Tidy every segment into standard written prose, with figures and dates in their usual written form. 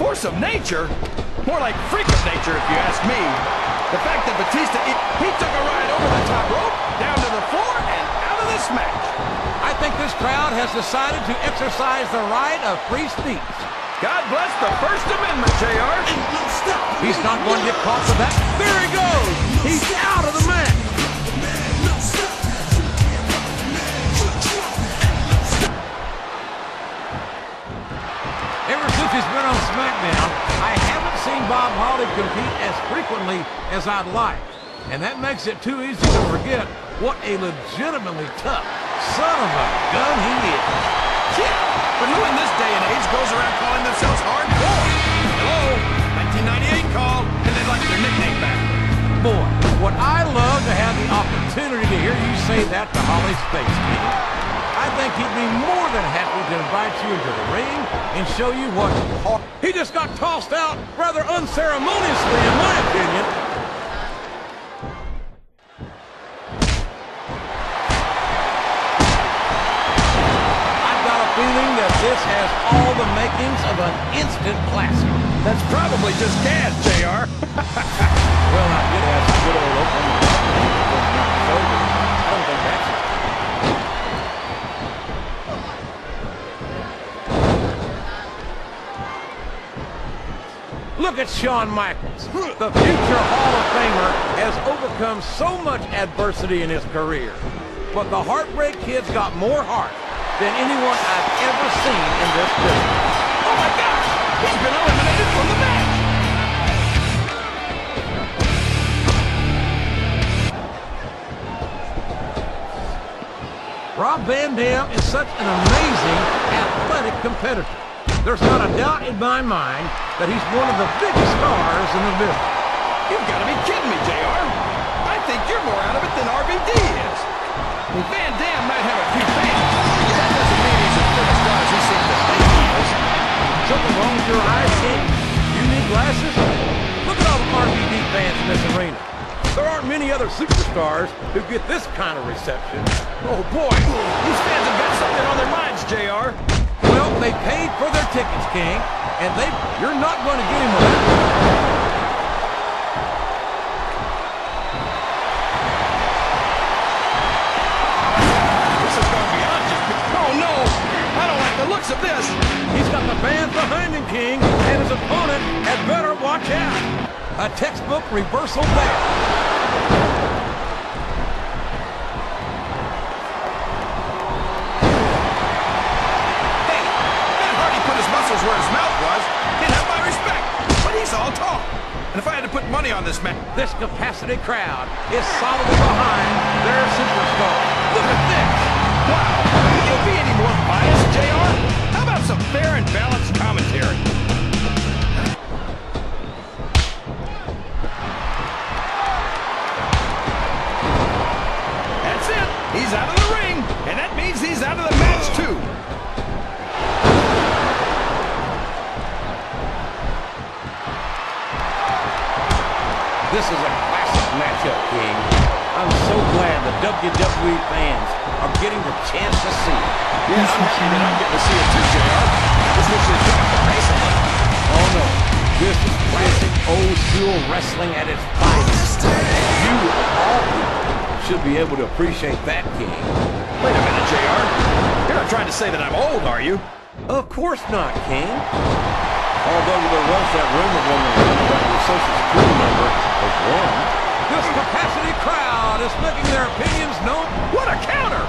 Force of nature? More like freak of nature, if you ask me. The fact that Batista, he took a ride over the top rope, down to the floor, and out of this match. I think this crowd has decided to exercise the right of free speech. God bless the First Amendment, JR. He's not going to get caught for that. There he goes. He's out of the match. Ever since he's been on Smackdown, I haven't seen Bob Holly compete as frequently as I'd like. And that makes it too easy to forget what a legitimately tough son of a gun he is. Yeah, but who in this day and age goes around calling themselves hardcore? Hello, 1998 call, and they'd like their nickname back. Boy, would I love to have the opportunity to hear you say that to Holly's face, King. I think he'd be more than happy to invite you into the ring and show you what he just got tossed out rather unceremoniously, in my opinion. I've got a feeling that this has all the makings of an instant classic. That's probably just gas, JR. Well, I did have some good old opening. I don't think that's it. Look at Shawn Michaels. The future Hall of Famer has overcome so much adversity in his career. But the Heartbreak Kid's got more heart than anyone I've ever seen in this business. Oh my gosh! He's been eliminated from the match! Rob Van Dam is such an amazing athletic competitor. There's not a doubt in my mind that he's one of the biggest stars in the business. You've got to be kidding me, JR. I think you're more out of it than RVD is. Van Dam might have a few fans, but that doesn't mean he's as big a star as he seems to think he is. Something wrong with your eyes, King? You need glasses? Look at all the RVD fans in this arena. There aren't many other superstars who get this kind of reception. Oh boy, these fans have got something on their minds, JR. Well, they paid for their tickets, King, and you're not going to get him with that. This has gone beyond just... Oh no! I don't like the looks of this! He's got the fans behind him, King, and his opponent had better watch out. A textbook reversal there. Where his mouth was, he'd have my respect, but he's all talk. And if I had to put money on this man... This capacity crowd is solidly behind their superstar. Look at this! Wow! Can you be any more biased, JR? How about some fair and balanced commentary? That's it! He's out of the ring, and that means he's out of the match, too. This is a classic matchup, King. I'm so glad the WWE fans are getting the chance to see it. Yeah, I'm happy that I'm getting to see it too, JR. Just wish they'd pick up the pace a little. Oh no, this is classic old school wrestling at its finest. You, of all people, should be able to appreciate that, King. Wait a minute, JR. You're not trying to say that I'm old, are you? Of course not, King. Although there was that rumor going around about your social security number was wrong. This capacity crowd is making their opinions known. What a counter!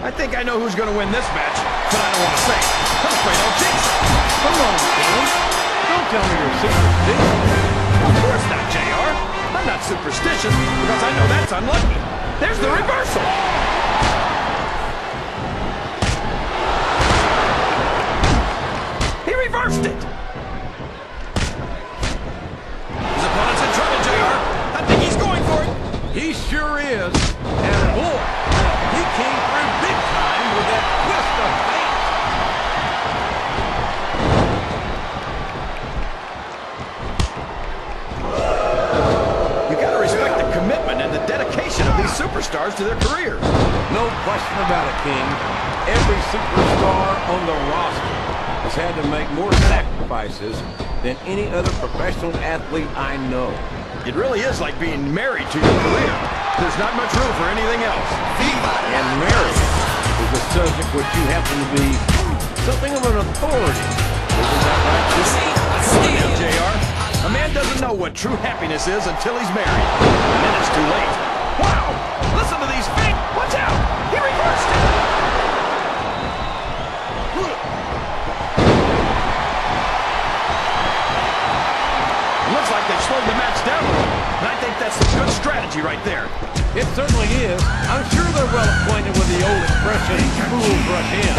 I think I know who's going to win this match, but I don't want to say it. I'm afraid I'll jinx it. Come on, King. Don't tell me you're superstitious. Of course not, JR. I'm not superstitious because I know that's unlucky. There's the reversal. He reversed it. His opponent's in trouble, JR. I think he's going for it. He sure is. And boy, he came through big time with that twist of fate. You gotta respect the commitment and the dedication of these these superstars to their careers. No question about it, King. Every superstar on the roster has had to make more sacrifices than any other professional athlete I know. It really is like being married to your career. There's not much room for anything else. And marriage is a subject which you happen to be something of an authority. Isn't that right, Jimmy? Come on now, JR. A man doesn't know what true happiness is until he's married. And then it's too late. Wow! Listen to these feet! Watch out! He reversed it! Looks like they've slowed the match down a little. And I think that's a good strategy right there. It certainly is. I'm sure they're well acquainted with the old expression, fools rush in.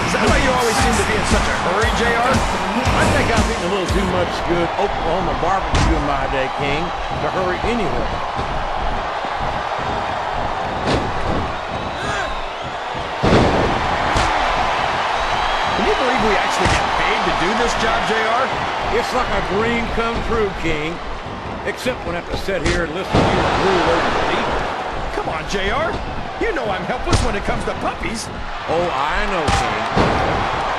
Is that why you always seem to be in such a hurry, JR? I think I've eaten a little too much good Oklahoma barbecue in my day, King, to hurry anywhere. Can you believe we actually get paid to do this job, JR? It's like a dream come true, King. Except when I have to sit here and listen to you rule over the deep. Come on, JR. You know I'm helpless when it comes to puppies. Oh, I know, King.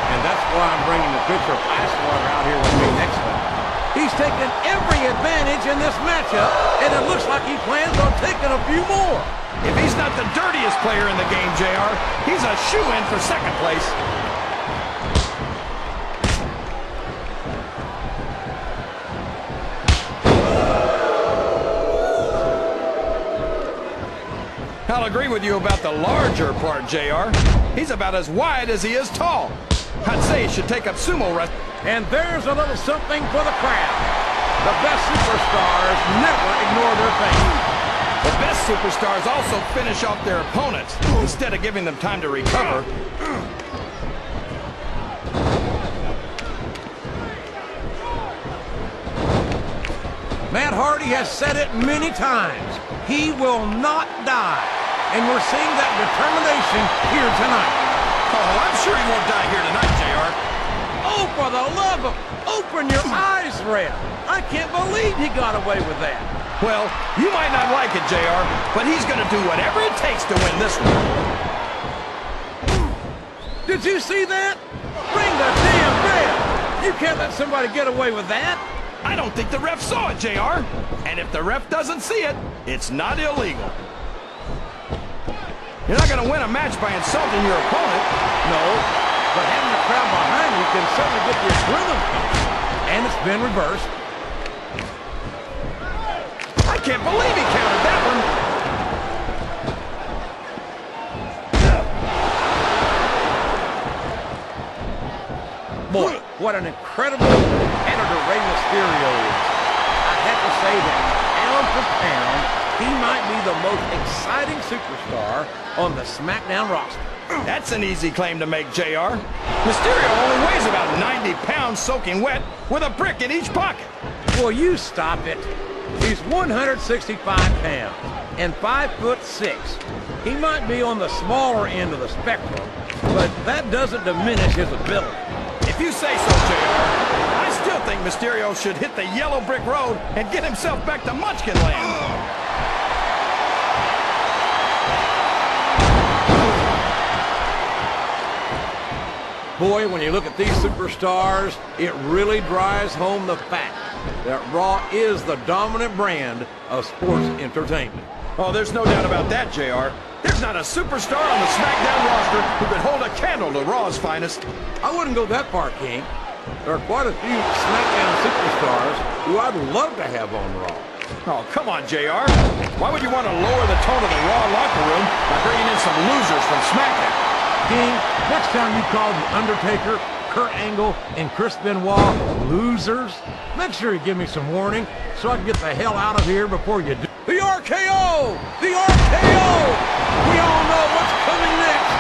And that's why I'm bringing the pitcher of ice water out here with me next time. He's taken every advantage in this matchup, and it looks like he plans on taking a few more. If he's not the dirtiest player in the game, JR, he's a shoo-in for second place. I'll agree with you about the larger part, JR. He's about as wide as he is tall. I'd say he should take up sumo wrestling. And there's a little something for the crowd. The best superstars never ignore their fame. The best superstars also finish off their opponents instead of giving them time to recover. Matt Hardy has said it many times. He will not die. And we're seeing that determination here tonight. Oh, I'm sure he won't die here tonight, JR. Oh, for the love of... Open your eyes, Red. I can't believe he got away with that. Well, you might not like it, JR, but he's going to do whatever it takes to win this one. Did you see that? Ring the damn bell. You can't let somebody get away with that. I don't think the ref saw it, JR. And if the ref doesn't see it, it's not illegal. You're not going to win a match by insulting your opponent. No, but having the crowd behind you can certainly get the adrenaline pumping. And it's been reversed. I can't believe he countered that one. Boy, what an incredible editor Rey Mysterio is. I have to say that pound for pound, he might be the most exciting superstar on the SmackDown roster. That's an easy claim to make, JR. Mysterio only weighs about 90 pounds soaking wet with a brick in each pocket. Well, you stop it. He's 165 pounds and 5'6". He might be on the smaller end of the spectrum, but that doesn't diminish his ability. If you say so, JR, I still think Mysterio should hit the yellow brick road and get himself back to Munchkin Land. Boy, when you look at these superstars, it really drives home the fact that Raw is the dominant brand of sports entertainment. Oh, there's no doubt about that, JR. There's not a superstar on the SmackDown roster who could hold a candle to Raw's finest. I wouldn't go that far, King. There are quite a few SmackDown superstars who I'd love to have on Raw. Oh, come on, JR. Why would you want to lower the tone of the Raw locker room by bringing in some losers from SmackDown? King, next time you call The Undertaker, Kurt Angle, and Chris Benoit losers, make sure you give me some warning so I can get the hell out of here before you do. The RKO! The RKO! We all know what's coming next.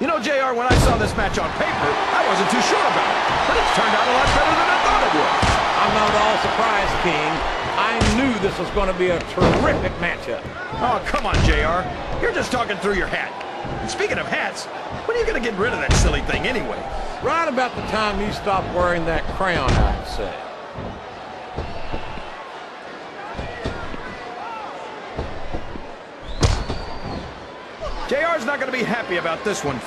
You know, JR, when I saw this match on paper, I wasn't too sure about it. But it's turned out a lot better than I thought it would. I'm not at all surprised, King. I knew this was going to be a terrific matchup. Oh, come on, JR. You're just talking through your hat. And speaking of hats, when are you going to get rid of that silly thing anyway? Right about the time you stop wearing that crown, I'd say. JR's not going to be happy about this one.